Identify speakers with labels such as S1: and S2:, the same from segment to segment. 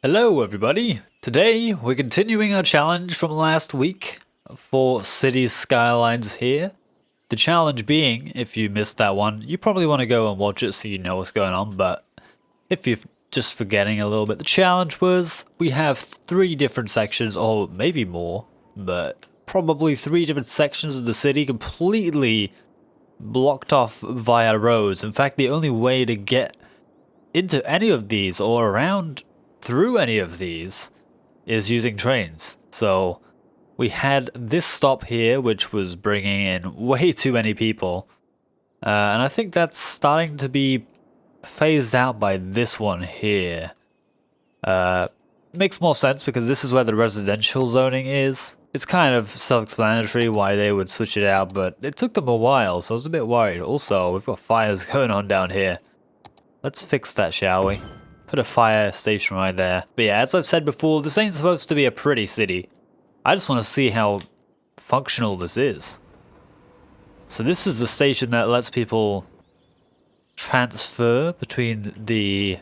S1: Hello everybody! Today we're continuing our challenge from last week for City Skylines here. The challenge being, if you missed that one, you probably want to go and watch it so you know what's going on, but if you're just forgetting a little bit, the challenge was we have 3 different sections, or maybe more, but probably 3 different sections of the city completely blocked off via roads. In fact, the only way to get into any of these or around through any of these is using trains. So we had this stop here, which was bringing in way too many people. And I think that's starting to be phased out by this one here. Makes more sense because this is where the residential zoning is. It's kind of self-explanatory why they would switch it out, but it took them a while, so I was a bit worried. Also, we've got fires going on down here. Let's fix that, shall we? Put a fire station right there. But yeah, as I've said before, this ain't supposed to be a pretty city. I just want to see how functional this is. So this is the station that lets people transfer between the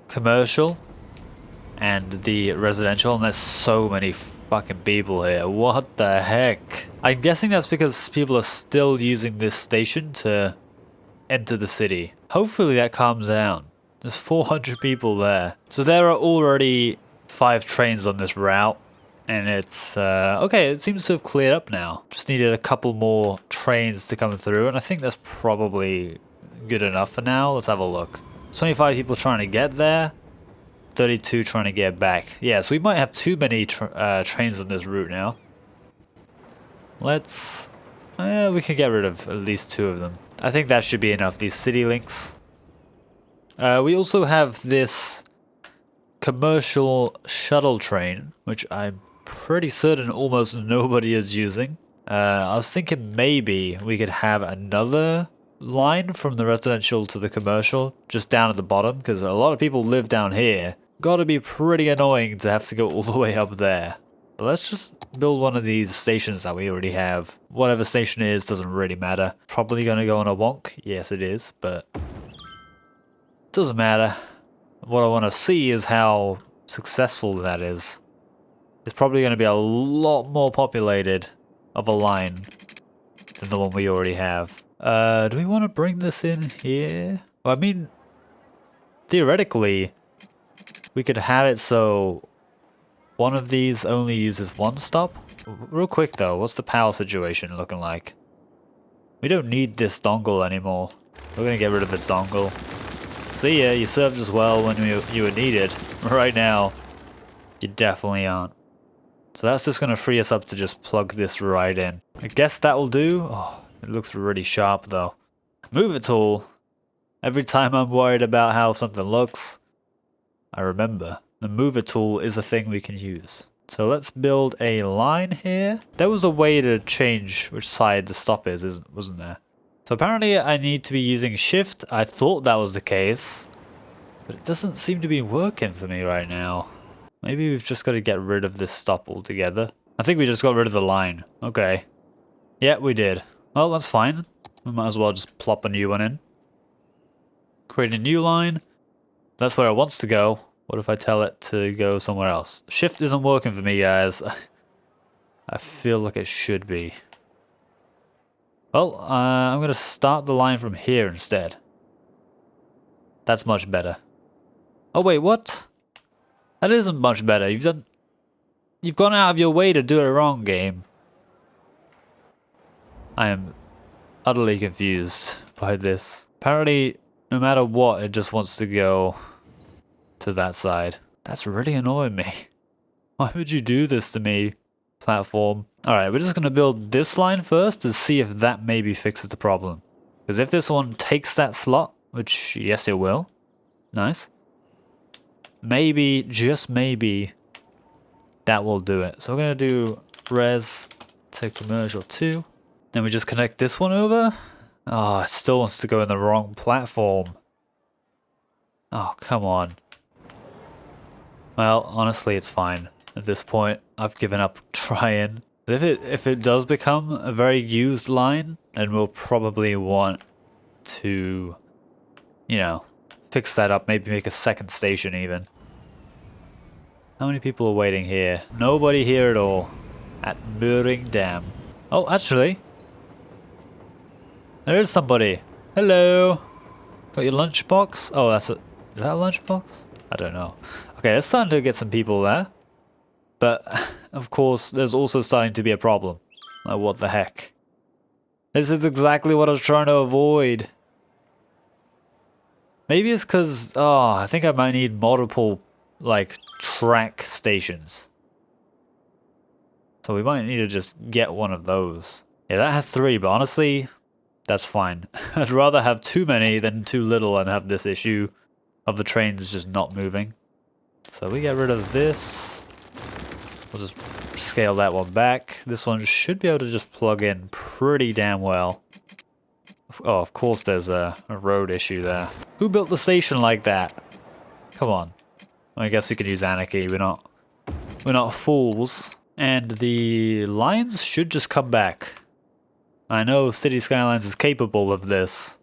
S1: commercial and the residential, and there's so many fucking people here. What the heck? I'm guessing that's because people are still using this station to enter the city. Hopefully that calms down. There's 400 people there. So there are already 5 trains on this route. And it's, okay, it seems to have cleared up now. Just needed a couple more trains to come through. And I think that's probably good enough for now. Let's have a look. 25 people trying to get there. 32 trying to get back. Yeah, so we might have too many trains on this route now. Let's... we can get rid of at least 2 of them. I think that should be enough, these city links. We also have this commercial shuttle train, which I'm pretty certain almost nobody is using. I was thinking maybe we could have another line from the residential to the commercial, just down at the bottom, because a lot of people live down here. Gotta be pretty annoying to have to go all the way up there. But let's just build one of these stations that we already have. Whatever station it is doesn't really matter. Probably gonna go on a wonk. Yes, it is, but doesn't matter. What I want to see is how successful that is. It's probably going to be a lot more populated of a line than the one we already have. Do we want to bring this in here? Well, I mean, theoretically, we could have it so one of these only uses one stop. Real quick though, what's the power situation looking like? We don't need this dongle anymore. We're going to get rid of this dongle. See ya, you served us well when you were needed. Right now, you definitely aren't. So that's just going to free us up to just plug this right in. I guess that will do. Oh, it looks really sharp though. Move it tool. Every time I'm worried about how something looks, I remember the mover tool is a thing we can use. So let's build a line here. There was a way to change which side the stop is, wasn't there? So apparently I need to be using shift. I thought that was the case, but it doesn't seem to be working for me right now. Maybe we've just got to get rid of this stop altogether. I think we just got rid of the line. Okay. Yeah, we did. Well, that's fine. We might as well just plop a new one in. Create a new line. That's where it wants to go. What if I tell it to go somewhere else? Shift isn't working for me, guys. I feel like it should be. Well, I'm going to start the line from here instead. That's much better. Oh wait, what? That isn't much better. You've gone out of your way to do it wrong, game. I am utterly confused by this. Apparently, no matter what, it just wants to go to that side. That's really annoying me. Why would you do this to me, platform? Alright, we're just going to build this line first to see if that maybe fixes the problem. Because if this one takes that slot, which yes it will, nice. Maybe, just maybe, that will do it. So we're going to do res to commercial 2. Then we just connect this one over. Oh, it still wants to go in the wrong platform. Oh, come on. Well, honestly, it's fine. At this point, I've given up trying. If it does become a very used line, then we'll probably want to, you know, fix that up. Maybe make a second station even. How many people are waiting here? Nobody here at all. At Mooring Dam. Oh, actually. There is somebody. Hello. Got your lunchbox? Oh, that's a... Is that a lunchbox? I don't know. Okay, it's starting to get some people there. But, of course, there's also starting to be a problem. Like, what the heck? This is exactly what I was trying to avoid. Maybe it's because... Oh, I think I might need multiple, like, track stations. So we might need to just get one of those. Yeah, that has 3, but honestly, that's fine. I'd rather have too many than too little and have this issue of the trains just not moving. So we get rid of this. We'll just scale that one back. This one should be able to just plug in pretty damn well. Oh, of course there's a road issue there. Who built the station like that? Come on. I guess we can use anarchy. We're not fools. And the lines should just come back. I know City Skylines is capable of this.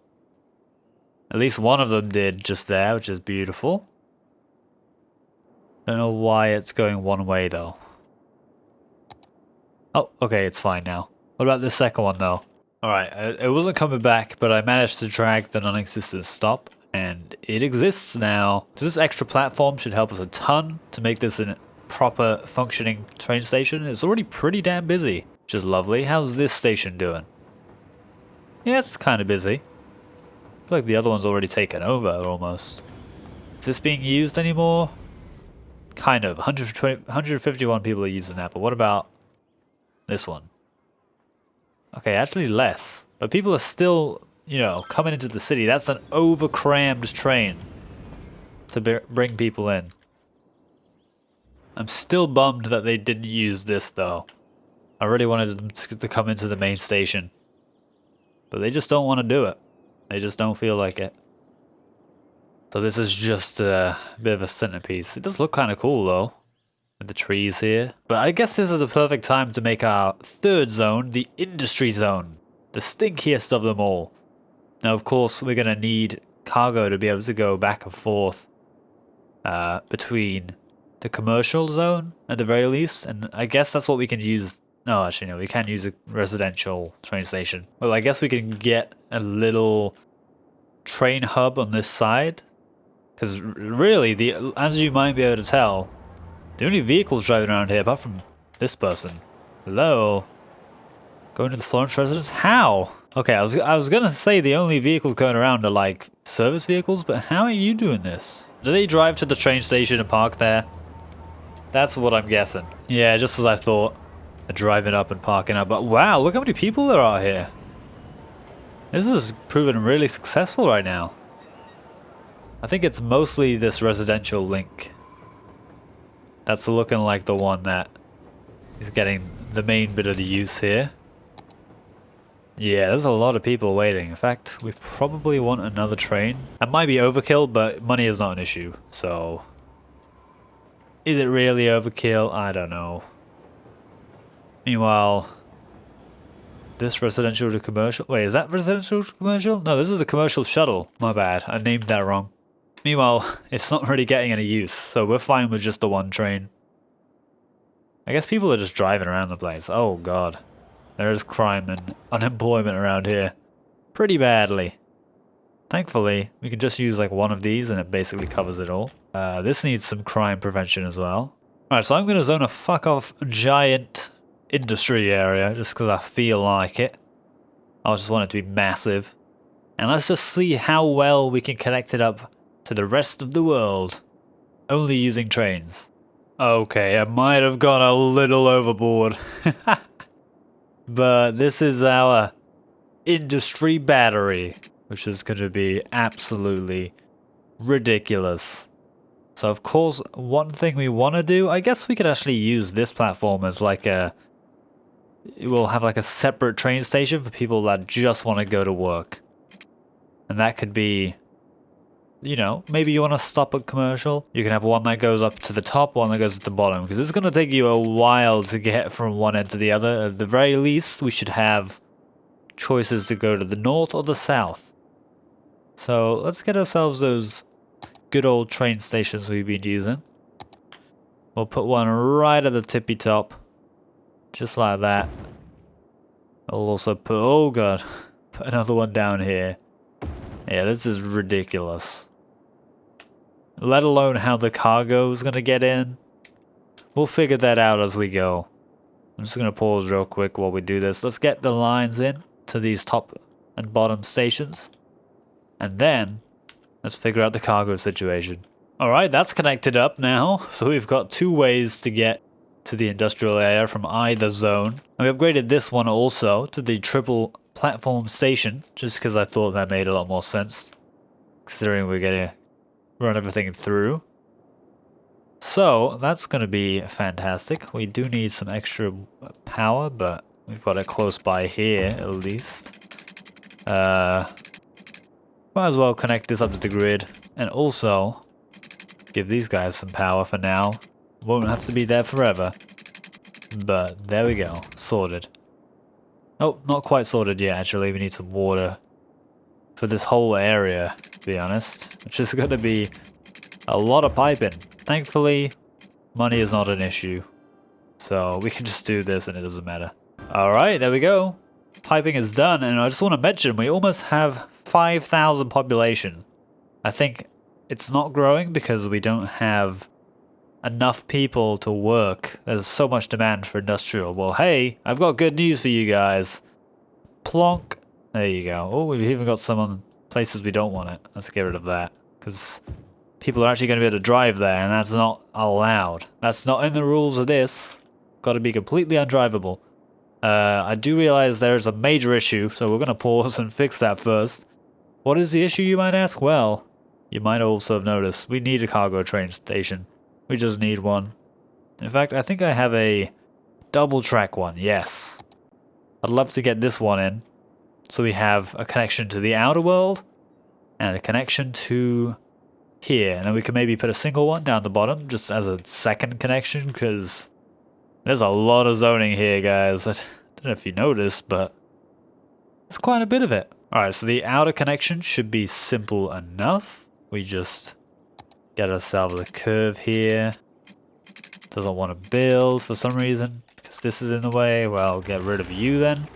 S1: At least one of them did just there, which is beautiful. Don't know why it's going one way though. Oh, okay, it's fine now. What about this second one though? Alright, it wasn't coming back, but I managed to drag the non-existent stop, and it exists now. So this extra platform should help us a ton to make this a proper functioning train station. It's already pretty damn busy, which is lovely. How's this station doing? Yeah, it's kind of busy. I feel like the other one's already taken over, almost. Is this being used anymore? Kind of. 151 people are using that, but what about this one? Okay, actually less. But people are still, you know, coming into the city. That's an over-crammed train to bring people in. I'm still bummed that they didn't use this, though. I really wanted them to come into the main station. But they just don't want to do it. They just don't feel like it. So this is just a bit of a centerpiece. It does look kind of cool, though. With the trees here. But I guess this is a perfect time to make our third zone, the industry zone. The stinkiest of them all. Now, of course, we're going to need cargo to be able to go back and forth between the commercial zone, at the very least. And I guess that's what we can use. No, actually, no, we can't use a residential train station. Well, I guess we can get a little train hub on this side. Because really, as you might be able to tell, the only vehicles driving around here, apart from this person. Hello? Going to the Florence residence? How? Okay, I was gonna say the only vehicles going around are like service vehicles, but how are you doing this? Do they drive to the train station and park there? That's what I'm guessing. Yeah, just as I thought. They're driving up and parking up, but wow, look how many people there are here. This is proving really successful right now. I think it's mostly this residential link. That's looking like the one that is getting the main bit of the use here. Yeah, there's a lot of people waiting. In fact, we probably want another train. That might be overkill, but money is not an issue, so... Is it really overkill? I don't know. Meanwhile... This residential to commercial... Wait, is that residential to commercial? No, this is a commercial shuttle. My bad, I named that wrong. Meanwhile, it's not really getting any use, so we're fine with just the one train. I guess people are just driving around the place. Oh god. There is crime and unemployment around here. Pretty badly. Thankfully, we can just use like one of these and it basically covers it all. This needs some crime prevention as well. Alright, so I'm going to zone a fuck off giant industry area just because I feel like it. I just want it to be massive. And let's just see how well we can connect it up to the rest of the world. Only using trains. Okay, I might have gone a little overboard. But this is our industry battery, which is going to be absolutely ridiculous. So of course, one thing we want to do, I guess we could actually use this platform as like a... We'll have like a separate train station for people that just want to go to work. And that could be... You know, maybe you want to stop at commercial. You can have one that goes up to the top, one that goes to the bottom. Because it's going to take you a while to get from one end to the other. At the very least, we should have choices to go to the north or the south. So let's get ourselves those good old train stations we've been using. We'll put one right at the tippy top. Just like that. I'll also put, oh god, put another one down here. Yeah, this is ridiculous. Let alone how the cargo is going to get in. We'll figure that out as we go. I'm just going to pause real quick while we do this. Let's get the lines in to these top and bottom stations. And then, let's figure out the cargo situation. Alright, that's connected up now. So we've got two ways to get to the industrial area from either zone. And we upgraded this one also to the triple platform station, just because I thought that made a lot more sense, considering we're going to run everything through. So that's going to be fantastic. We do need some extra power, but we've got it close by here at least. Might as well connect this up to the grid and also give these guys some power for now. Won't have to be there forever. But there we go. Sorted. Oh, not quite sorted yet actually. We need some water for this whole area, to be honest. Which is going to be a lot of piping. Thankfully, money is not an issue. So we can just do this and it doesn't matter. Alright, there we go. Piping is done, and I just want to mention we almost have 5,000 population. I think it's not growing because we don't have enough people to work. There's so much demand for industrial. Well, hey, I've got good news for you guys. Plonk. There you go. Oh, we've even got some on places we don't want it. Let's get rid of that, because people are actually going to be able to drive there, and that's not allowed. That's not in the rules of this. Got to be completely undrivable. I do realize there's a major issue, so we're going to pause and fix that first. What is the issue, you might ask? Well, you might also have noticed we need a cargo train station. We just need one. In fact, I think I have a double track one. Yes. I'd love to get this one in. So we have a connection to the outer world and a connection to here. And then we can maybe put a single one down the bottom just as a second connection, because there's a lot of zoning here, guys. I don't know if you noticed, but there's quite a bit of it. Alright, so the outer connection should be simple enough. We just get ourselves a curve here. Doesn't want to build for some reason, because this is in the way. Well, get rid of you then.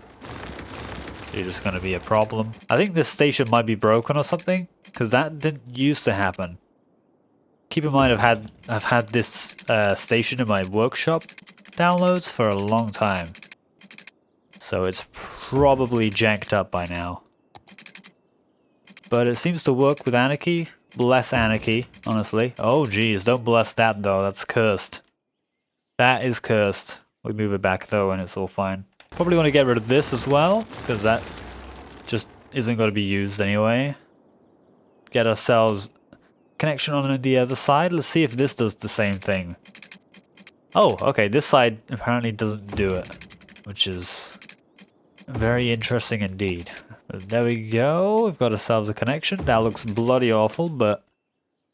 S1: You're just going to be a problem. I think this station might be broken or something, because that didn't used to happen. Keep in mind I've had this station in my workshop downloads for a long time. So it's probably jacked up by now. But it seems to work with Anarchy. Bless Anarchy, honestly. Oh geez, don't bless that though, that's cursed. That is cursed. We move it back though and it's all fine. Probably want to get rid of this as well, because that just isn't going to be used anyway. Get ourselves connection on the other side. Let's see if this does the same thing. Oh, okay, this side apparently doesn't do it, which is very interesting indeed. But there we go, we've got ourselves a connection. That looks bloody awful, but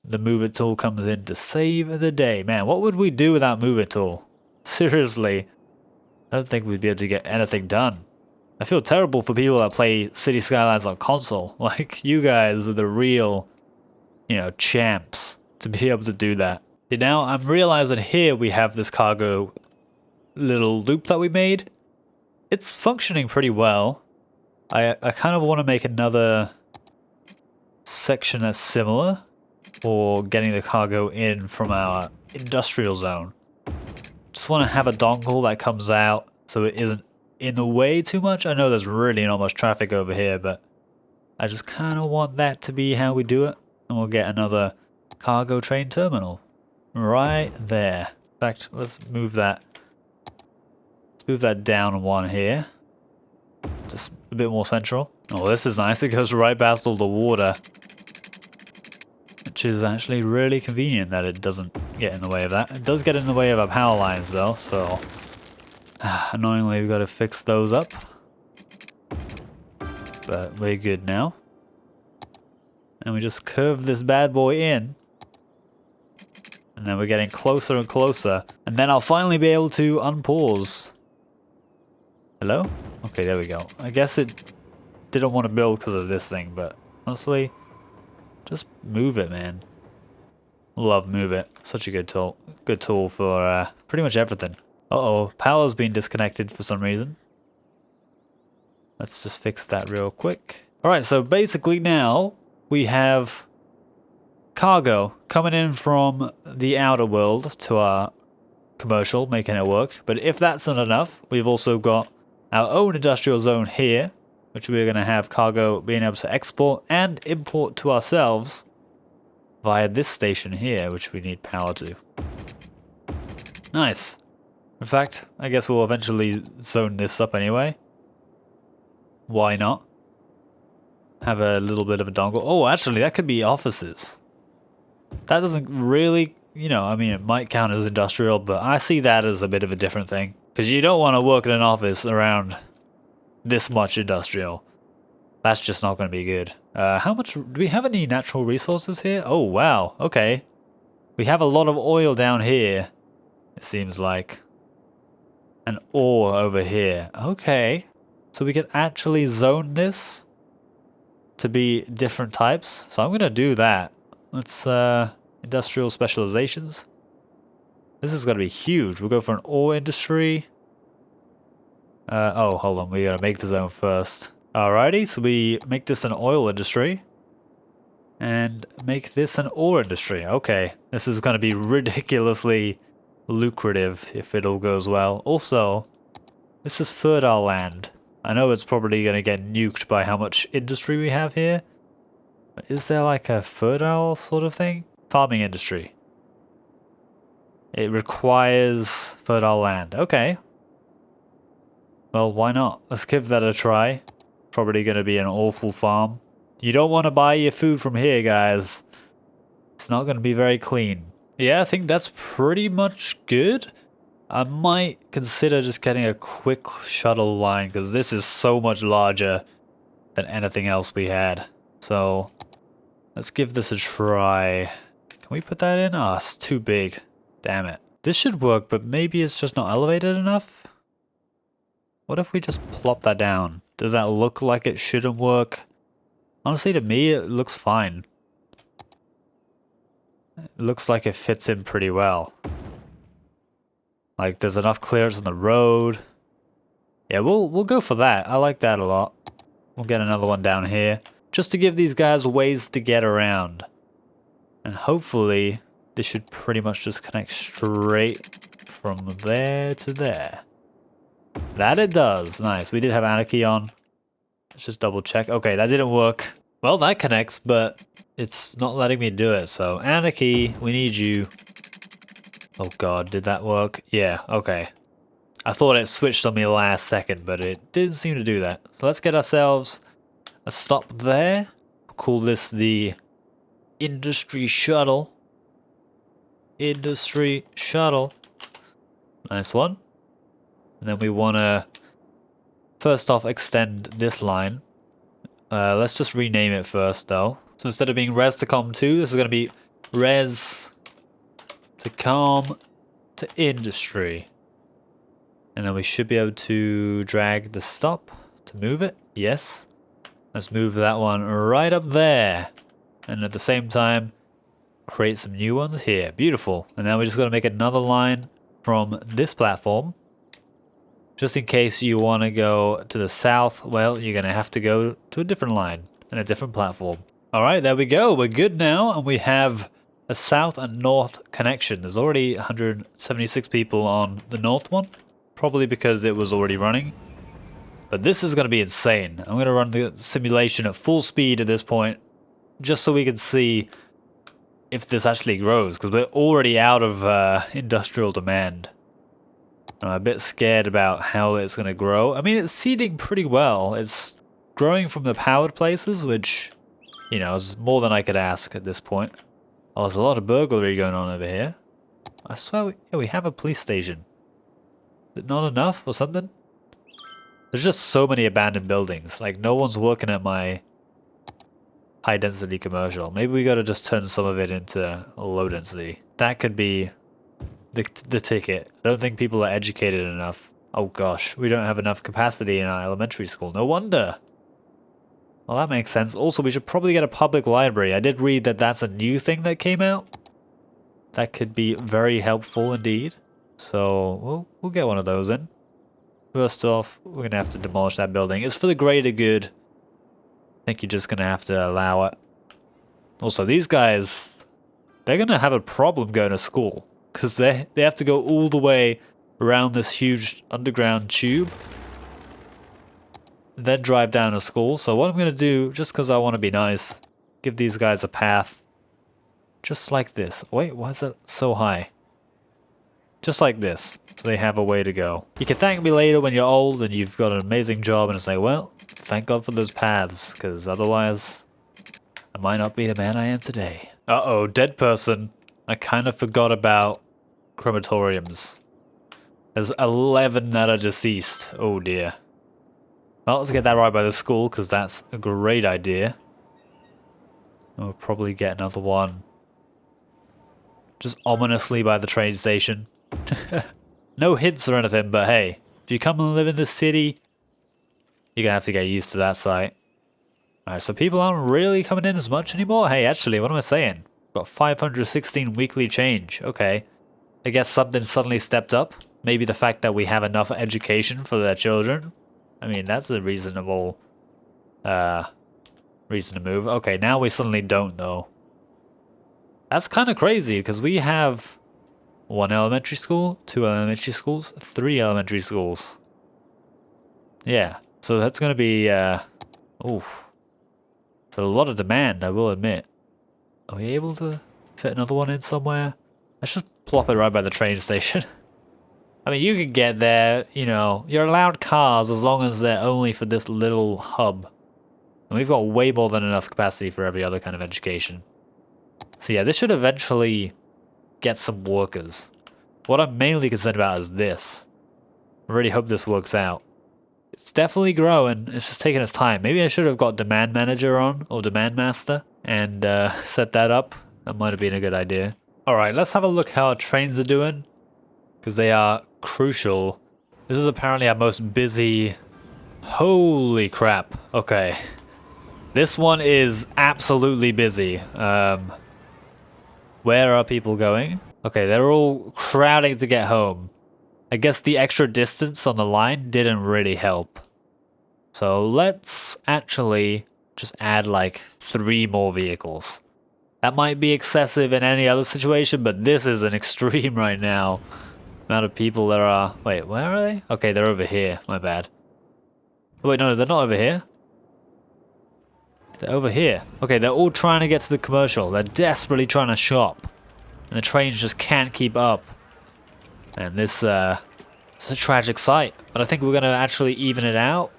S1: the move it tool comes in to save the day. Man, what would we do without move it tool? Seriously, I don't think we'd be able to get anything done. I feel terrible for people that play City Skylines on console. Like, you guys are the real, you know, champs to be able to do that. Now I'm realizing here we have this cargo little loop that we made. It's functioning pretty well. I kind of want to make another section that's similar for getting the cargo in from our industrial zone. Just want to have a dongle that comes out so it isn't in the way too much. I know there's really not much traffic over here, but I just kind of want that to be how we do it. And we'll get another cargo train terminal right there. In fact, let's move that. Let's move that down one here. Just a bit more central. Oh, this is nice. It goes right past all the water. Which is actually really convenient that it doesn't get in the way of that. It does get in the way of our power lines though, so annoyingly we've got to fix those up. But we're good now. And we just curve this bad boy in. And then we're getting closer and closer. And then I'll finally be able to unpause. Hello? Okay, there we go. I guess it didn't want to build because of this thing, but honestly, just move it, man. Love Move It. Such a good tool. Good tool for pretty much everything. Uh-oh, power's been disconnected for some reason. Let's just fix that real quick. Alright, so basically now we have cargo coming in from the outer world to our commercial, making it work. But if that's not enough, we've also got our own industrial zone here, which we're going to have cargo being able to export and import to ourselves via this station here, which we need power to. Nice. In fact, I guess we'll eventually zone this up anyway. Why not? Have a little bit of a dongle. Oh, actually, that could be offices. That doesn't really, you know, I mean, it might count as industrial, but I see that as a bit of a different thing. Because you don't want to work in an office around this much industrial. That's just not going to be good. How much, do we have any natural resources here? Oh, wow, okay. We have a lot of oil down here, it seems like. And ore over here. Okay. So we could actually zone this to be different types. So I'm going to do that. Let's, industrial specializations. This is going to be huge. We'll go for an ore industry. Oh, hold on. We got to make the zone first. Alrighty, so we make this an oil industry. And make this an ore industry. Okay, this is going to be ridiculously lucrative if it all goes well. Also, this is fertile land. I know it's probably going to get nuked by how much industry we have here. But is there like a fertile sort of thing? Farming industry. It requires fertile land. Okay. Well, why not? Let's give that a try. Probably going to be an awful farm. You don't want to buy your food from here, guys. It's not going to be very clean. Yeah, I think that's pretty much good. I might consider just getting a quick shuttle line because this is so much larger than anything else we had. So let's give this a try. Can we put that in? Ah, it's too big. Damn it. This should work, but maybe it's just not elevated enough. What if we just plop that down? Does that look like it shouldn't work? Honestly, to me, it looks fine. It looks like it fits in pretty well. Like, there's enough clearance on the road. Yeah, we'll go for that. I like that a lot. We'll get another one down here. Just to give these guys ways to get around. And hopefully, this should pretty much just connect straight from there to there. That it does. Nice. We did have Anarchy on. Let's just double check. Okay, that didn't work. Well, that connects, but it's not letting me do it. So, Anarchy, we need you. Oh god, did that work? Yeah, okay. I thought it switched on me last second, but it didn't seem to do that. So let's get ourselves a stop there. We'll call this the Industry Shuttle. Industry Shuttle. Nice one. And then we want to, first off, extend this line. Let's just rename it first, though. So instead of being Res to Com 2, this is going to be Res to Com to Industry. And then we should be able to drag the stop to move it. Yes. Let's move that one right up there. And at the same time, create some new ones here. Beautiful. And now we just got to make another line from this platform. Just in case you want to go to the south, well, you're going to have to go to a different line and a different platform. Alright, there we go. We're good now, and we have a south and north connection. There's already 176 people on the north one, probably because it was already running. But this is going to be insane. I'm going to run the simulation at full speed at this point, just so we can see if this actually grows, because we're already out of industrial demand. I'm a bit scared about how it's going to grow. I mean, it's seeding pretty well. It's growing from the powered places, which, you know, is more than I could ask at this point. Oh, there's a lot of burglary going on over here. I swear we have a police station. Is it not enough or something? There's just so many abandoned buildings. Like, no one's working at my high-density commercial. Maybe we gotta just turn some of it into low-density. That could be the ticket. I don't think people are educated enough. Oh gosh, we don't have enough capacity in our elementary school. No wonder. Well, that makes sense. Also, we should probably get a public library. I did read that that's a new thing that came out. That could be very helpful indeed. So we'll get one of those in. First off, we're gonna have to demolish that building. It's for the greater good. I think you're just gonna have to allow it. Also, these guys, they're gonna have a problem going to school because they have to go all the way around this huge underground tube, then drive down to school. So what I'm gonna do, just because I want to be nice, give these guys a path, just like this. Wait, why is that so high? Just like this, so they have a way to go. You can thank me later when you're old and you've got an amazing job, and it's like, well, thank God for those paths, because otherwise I might not be the man I am today. Uh-oh, dead person. I kind of forgot about crematoriums. There's 11 that are deceased. Oh dear. Well, let's get that right by the school, because that's a great idea. We'll probably get another one just ominously by the train station. No hints or anything, but hey, if you come and live in this city, you're gonna have to get used to that site. Alright, so people aren't really coming in as much anymore. Hey, actually, what am I saying? Got 516 weekly change. Okay. I guess something suddenly stepped up. Maybe the fact that we have enough education for their children. I mean, that's a reasonable reason to move. Okay, now we suddenly don't, though. That's kind of crazy, because we have 1 elementary school, 2 elementary schools, 3 elementary schools. Yeah, so that's going to be, oof. It's a lot of demand, I will admit. Are we able to fit another one in somewhere? Let's just plop it right by the train station. I mean, you can get there, you know, you're allowed cars as long as they're only for this little hub. And we've got way more than enough capacity for every other kind of education. So yeah, this should eventually get some workers. What I'm mainly concerned about is this. I really hope this works out. It's definitely growing, it's just taking its time. Maybe I should have got Demand Manager on, or Demand Master, and set that up. That might have been a good idea. Alright, let's have a look how our trains are doing, because they are crucial. This is apparently our most busy... Holy crap. Okay. This one is absolutely busy. Where are people going? Okay, they're all crowding to get home. I guess the extra distance on the line didn't really help. So let's actually just add like 3 more vehicles. That might be excessive in any other situation, but this is an extreme right now. Amount of people there are... Wait, where are they? Okay, they're over here. My bad. Wait, no, they're not over here. They're over here. Okay, they're all trying to get to the commercial. They're desperately trying to shop. And the trains just can't keep up. And this, it's a tragic sight. But I think we're going to actually even it out.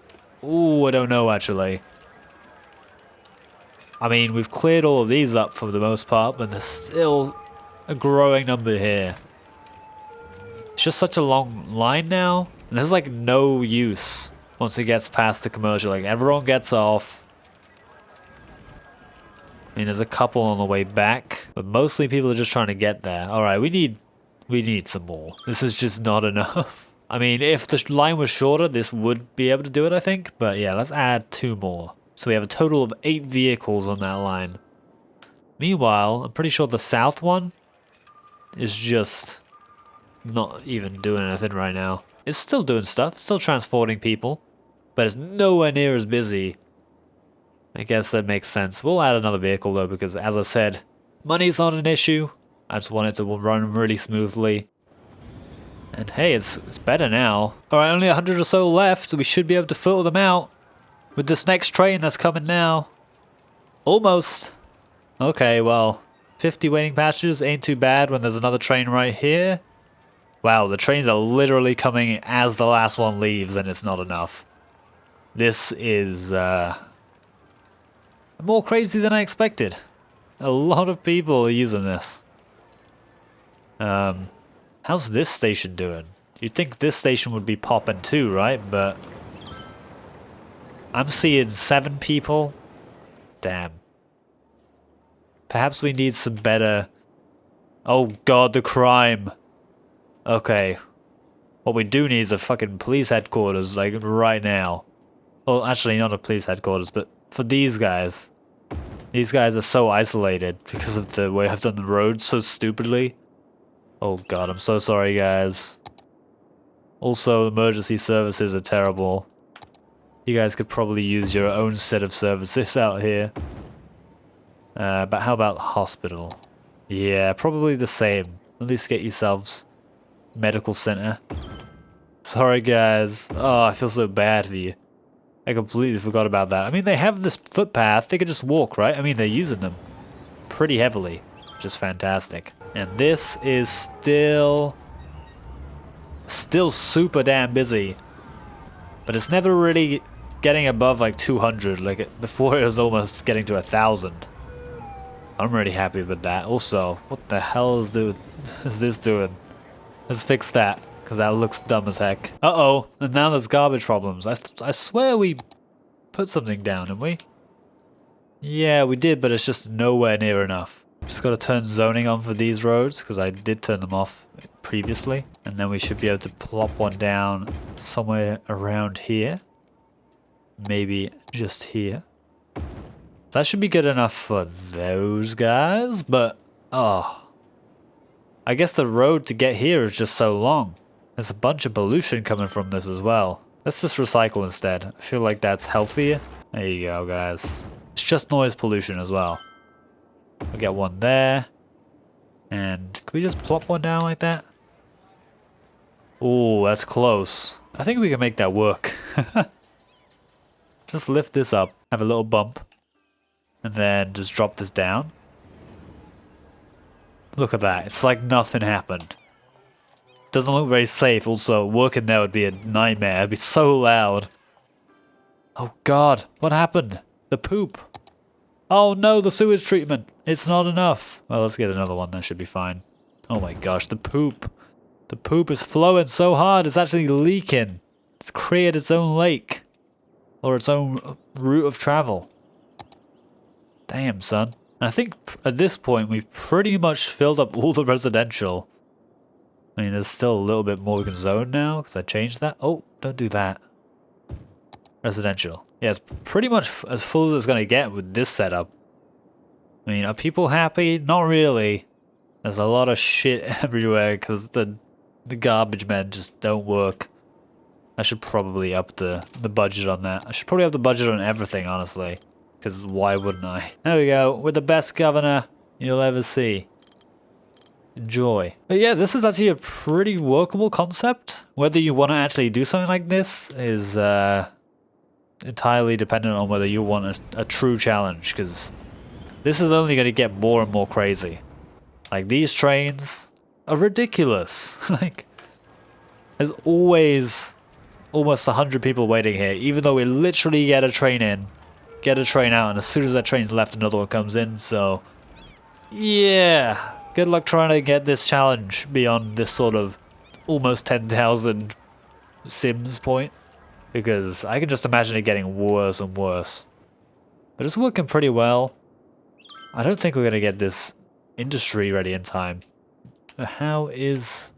S1: Ooh, I don't know, actually. I mean, we've cleared all of these up for the most part, but there's still a growing number here. It's just such a long line now. And there's, like, no use once it gets past the commercial. Like, everyone gets off. I mean, there's a couple on the way back, but mostly people are just trying to get there. Alright, we need some more. This is just not enough. I mean, if the line was shorter, this would be able to do it, I think. But yeah, let's add 2 more. So we have a total of 8 vehicles on that line. Meanwhile, I'm pretty sure the south one is just not even doing anything right now. It's still doing stuff, still transporting people, but it's nowhere near as busy. I guess that makes sense. We'll add another vehicle though, because as I said, money's not an issue. I just want it to run really smoothly. And hey, it's better now. Alright, only 100 or so left. We should be able to filter them out with this next train that's coming now. Almost. Okay, well, 50 waiting passengers ain't too bad when there's another train right here. Wow, the trains are literally coming as the last one leaves, and it's not enough. This is more crazy than I expected. A lot of people are using this. How's this station doing? You'd think this station would be popping too, right? But I'm seeing 7 people. Damn. Perhaps we need some better... Oh god, the crime. Okay. What we do need is a fucking police headquarters, like, right now. Well, actually, not a police headquarters, but for these guys. These guys are so isolated because of the way I've done the roads so stupidly. Oh god, I'm so sorry, guys. Also, emergency services are terrible. You guys could probably use your own set of services out here. But how about hospital? Yeah, probably the same. At least get yourselves medical center. Sorry, guys. Oh, I feel so bad for you. I completely forgot about that. I mean, they have this footpath. They could just walk, right? I mean, they're using them pretty heavily, which is fantastic. And this is still super damn busy. But it's never really getting above like 200. Like before, it was almost getting to 1,000. I'm really happy with that. Also, what the hell is this doing? Let's fix that, because that looks dumb as heck. Uh-oh, and now there's garbage problems. I swear we put something down, didn't we? Yeah, we did, but it's just nowhere near enough. Just got to turn zoning on for these roads, because I did turn them off previously. And then we should be able to plop one down somewhere around here. Maybe just here. That should be good enough for those guys, but oh. I guess the road to get here is just so long. There's a bunch of pollution coming from this as well. Let's just recycle instead. I feel like that's healthier. There you go, guys. It's just noise pollution as well. We'll get one there. And can we just plop one down like that? Oh, that's close. I think we can make that work. Just lift this up, have a little bump. And then just drop this down. Look at that. It's like nothing happened. Doesn't look very safe. Also, working there would be a nightmare. It'd be so loud. Oh god. What happened? The poop. Oh no, the sewage treatment. It's not enough. Well, let's get another one. That should be fine. Oh my gosh, the poop. The poop is flowing so hard. It's actually leaking. It's created its own lake. Or its own route of travel. Damn, son. And I think at this point we've pretty much filled up all the residential. I mean, there's still a little bit more we can zone now because I changed that. Oh, don't do that. Residential. Yeah, it's pretty much as full as it's going to get with this setup. I mean, are people happy? Not really. There's a lot of shit everywhere because the garbage men just don't work. I should probably up the budget on that. I should probably up the budget on everything, honestly. Because why wouldn't I? There we go. We're the best governor you'll ever see. Enjoy. But yeah, this is actually a pretty workable concept. Whether you want to actually do something like this is entirely dependent on whether you want a true challenge. Because this is only going to get more and more crazy. Like, these trains are ridiculous. Like, there's always almost 100 people waiting here. Even though we literally get a train in. Get a train out, and as soon as that train's left, another one comes in, so yeah, good luck trying to get this challenge beyond this sort of almost 10,000 Sims point, because I can just imagine it getting worse and worse. But it's working pretty well. I don't think we're going to get this industry ready in time. But how is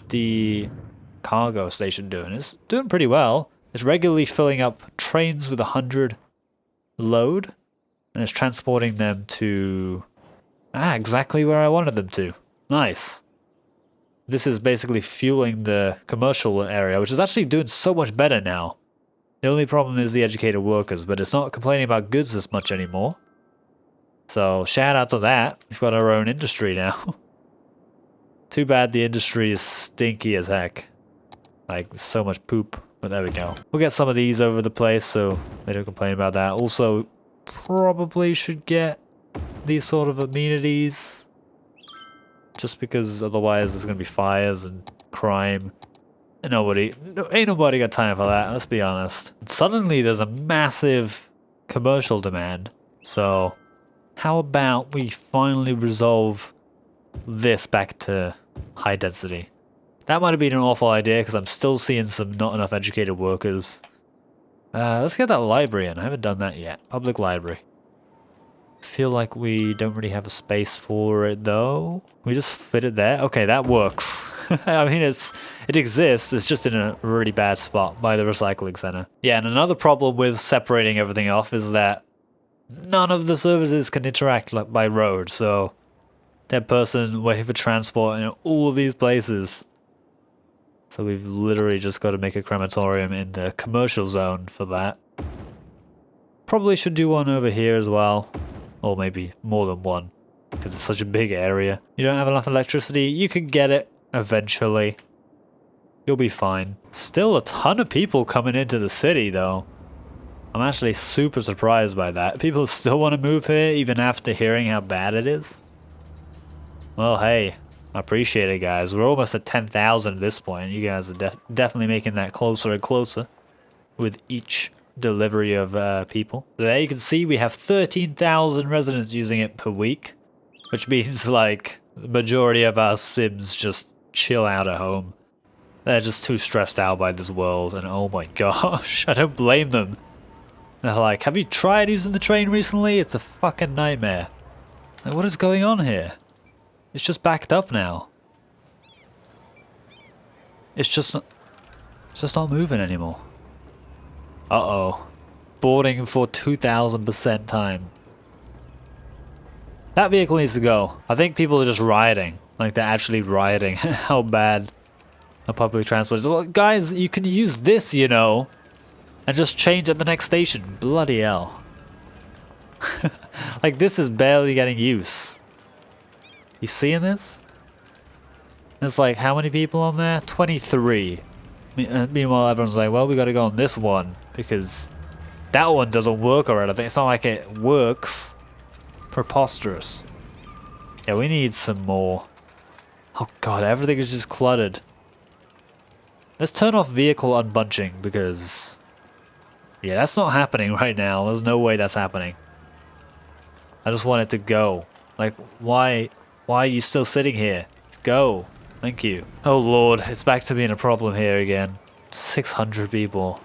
S1: the cargo station doing? It's doing pretty well. It's regularly filling up trains with 100 load, and it's transporting them to exactly where I wanted them to. Nice. This is basically fueling the commercial area, which is actually doing so much better now. The only problem is the educated workers, but it's not complaining about goods as much anymore. So shout out to that. We've got our own industry now. Too bad the industry is stinky as heck. Like, so much poop. But there we go. We'll get some of these over the place so they don't complain about that. Also, probably should get these sort of amenities. Just because otherwise there's going to be fires and crime. And ain't nobody got time for that, let's be honest. And suddenly there's a massive commercial demand. So, how about we finally resolve this back to high density? That might have been an awful idea because I'm still seeing some not enough educated workers. Let's get that library in. I haven't done that yet. Public library. Feel like we don't really have a space for it though. We just fit it there. Okay, that works. I mean, it exists. It's just in a really bad spot by the recycling center. Yeah, and another problem with separating everything off is that none of the services can interact like by road. So dead person waiting for transport in all of these places. So we've literally just got to make a crematorium in the commercial zone for that. Probably should do one over here as well. Or maybe more than one, because it's such a big area. You don't have enough electricity, you can get it eventually. You'll be fine. Still a ton of people coming into the city though. I'm actually super surprised by that. People still want to move here even after hearing how bad it is. Well, hey, I appreciate it, guys. We're almost at 10,000 at this point. You guys are definitely making that closer and closer with each delivery of people. So there you can see we have 13,000 residents using it per week, which means like the majority of our Sims just chill out at home. They're just too stressed out by this world, and oh my gosh, I don't blame them. They're like, have you tried using the train recently? It's a fucking nightmare. Like, what is going on here? It's just backed up now. It's just not moving anymore. Uh-oh. Boarding for 2,000% time. That vehicle needs to go. I think people are just rioting. Like, they're actually rioting how bad a public transport is. Well, guys, you can use this, you know, and just change at the next station. Bloody hell. Like, this is barely getting use. You seeing this? There's like, how many people on there? 23. Meanwhile, everyone's like, well, we gotta go on this one, because that one doesn't work or anything. It's not like it works. Preposterous. Yeah, we need some more. Oh god, everything is just cluttered. Let's turn off vehicle unbunching, because yeah, that's not happening right now. There's no way that's happening. I just want it to go. Like, why are you still sitting here? Let's go. Thank you. Oh lord, it's back to being a problem here again. 600 people.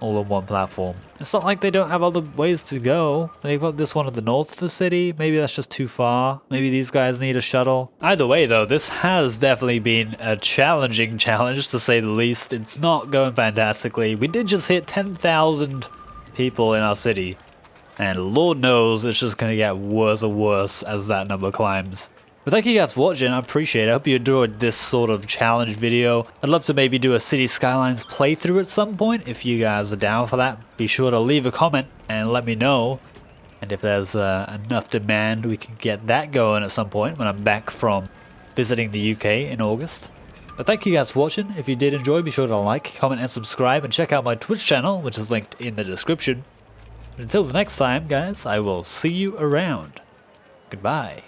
S1: All on one platform. It's not like they don't have other ways to go. They've got this one at the north of the city. Maybe that's just too far. Maybe these guys need a shuttle. Either way though, this has definitely been a challenging challenge to say the least. It's not going fantastically. We did just hit 10,000 people in our city. And Lord knows it's just going to get worse and worse as that number climbs. But thank you guys for watching, I appreciate it. I hope you enjoyed this sort of challenge video. I'd love to maybe do a City Skylines playthrough at some point. If you guys are down for that, be sure to leave a comment and let me know. And if there's enough demand, we can get that going at some point when I'm back from visiting the UK in August. But thank you guys for watching. If you did enjoy, be sure to like, comment and subscribe, and check out my Twitch channel, which is linked in the description. Until the next time, guys, I will see you around. Goodbye.